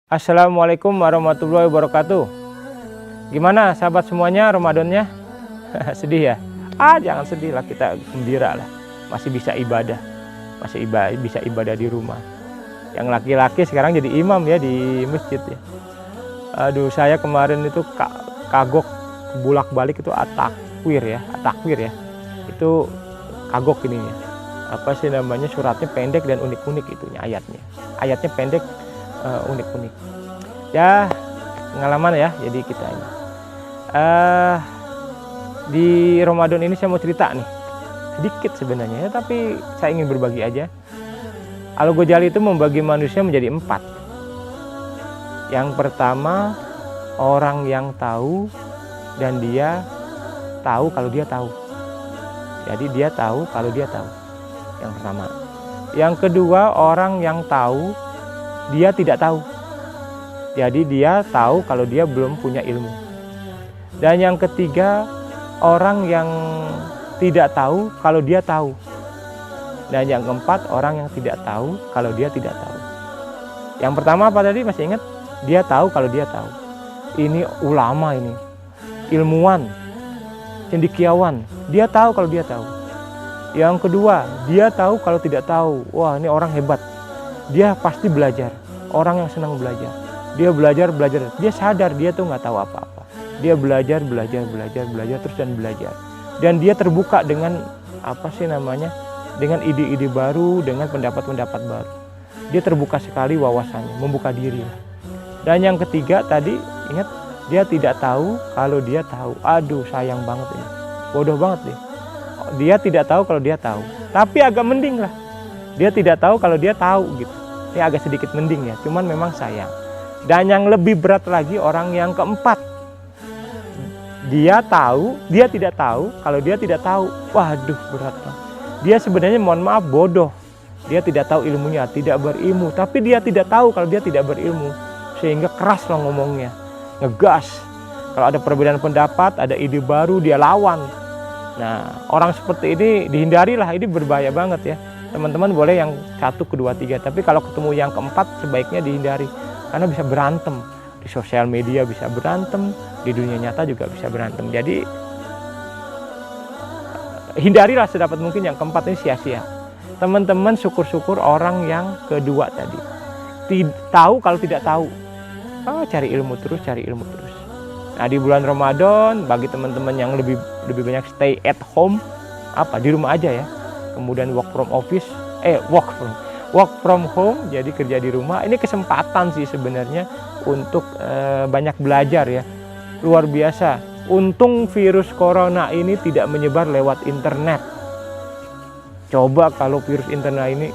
Assalamualaikum warahmatullahi wabarakatuh. Gimana sahabat semuanya Ramadannya? Sedih ya? Jangan sedih lah, kita gembira lah. Masih bisa ibadah, bisa ibadah di rumah. Yang laki-laki sekarang jadi imam ya di masjid ya. Aduh, saya kemarin itu kagok bolak-balik itu atakwir ya. Itu kagok ininya. Apa sih namanya, suratnya pendek dan unik-unik itunya ayatnya. Ayatnya pendek, unik-unik ya, pengalaman ya. Jadi kita ini di Ramadan ini saya mau cerita nih sedikit sebenarnya ya, tapi saya ingin berbagi aja. Al-Ghazali itu membagi manusia menjadi 4. Yang pertama, orang yang tahu dan dia tahu kalau dia tahu. Jadi dia tahu kalau dia tahu. Yang pertama. Yang kedua, orang yang tahu dia tidak tahu. Jadi dia tahu kalau dia belum punya ilmu. Dan yang ketiga, orang yang tidak tahu kalau dia tahu. Dan yang keempat, orang yang tidak tahu kalau dia tidak tahu. Yang pertama apa tadi, masih ingat? Dia tahu kalau dia tahu. Ini ulama, ini ilmuwan, cendekiawan. Dia tahu kalau dia tahu. Yang kedua, dia tahu kalau tidak tahu. Wah, ini orang hebat. Dia pasti belajar, orang yang senang belajar. Dia belajar. Dia sadar dia tuh nggak tahu apa-apa. Dia belajar terus dan belajar. Dan dia terbuka dengan apa sih namanya, dengan ide-ide baru, dengan pendapat-pendapat baru. Dia terbuka sekali wawasannya, membuka diri. Dan yang ketiga tadi, ingat, dia tidak tahu kalau dia tahu. Aduh, sayang banget ini, bodoh banget deh. Dia tidak tahu kalau dia tahu. Tapi agak mending lah, dia tidak tahu kalau dia tahu gitu. Ini agak sedikit mending ya, cuman memang sayang. Dan yang lebih berat lagi, orang yang keempat. Dia tahu, dia tidak tahu kalau dia tidak tahu. Waduh, berat banget. Dia sebenarnya, mohon maaf, bodoh. Dia tidak tahu ilmunya, tidak berilmu. Tapi dia tidak tahu kalau dia tidak berilmu. Sehingga keras loh ngomongnya, ngegas. Kalau ada perbedaan pendapat, ada ide baru, dia lawan. Nah, orang seperti ini dihindarilah, ini berbahaya banget ya. Teman-teman boleh yang 1, 2, 3, tapi kalau ketemu yang keempat sebaiknya dihindari. Karena bisa berantem, di sosial media bisa berantem, di dunia nyata juga bisa berantem. Jadi hindarilah sedapat mungkin yang keempat ini, sia-sia. Teman-teman syukur-syukur orang yang kedua tadi. Tahu kalau tidak tahu. Cari ilmu terus. Nah, di bulan Ramadan, bagi teman-teman yang lebih banyak stay at home, di rumah aja ya. Kemudian work from home, jadi kerja di rumah. Ini kesempatan sih sebenarnya untuk banyak belajar ya. Luar biasa. Untung virus corona ini tidak menyebar lewat internet. Coba kalau virus internet ini,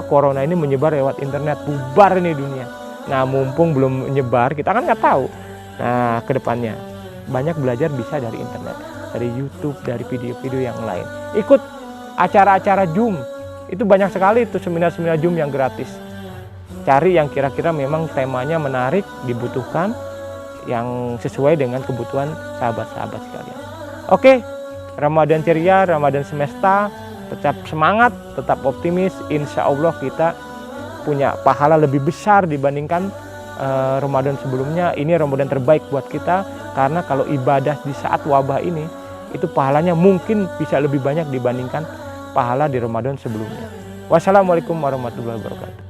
corona ini menyebar lewat internet, bubar ini dunia. Nah, mumpung belum menyebar, kita kan nggak tahu. Nah, kedepannya banyak belajar bisa dari internet, dari YouTube, dari video-video yang lain. Ikut acara-acara Zoom, itu banyak sekali itu seminar-seminar Zoom yang gratis. Cari yang kira-kira memang temanya menarik, dibutuhkan, yang sesuai dengan kebutuhan sahabat-sahabat sekalian. Oke, Ramadan ceria, Ramadan semesta, tetap semangat, tetap optimis. Insya Allah kita punya pahala lebih besar dibandingkan Ramadan sebelumnya. Ini Ramadan terbaik buat kita, karena kalau ibadah di saat wabah ini, itu pahalanya mungkin bisa lebih banyak dibandingkan pahala di Ramadan sebelumnya. Wassalamualaikum warahmatullahi wabarakatuh.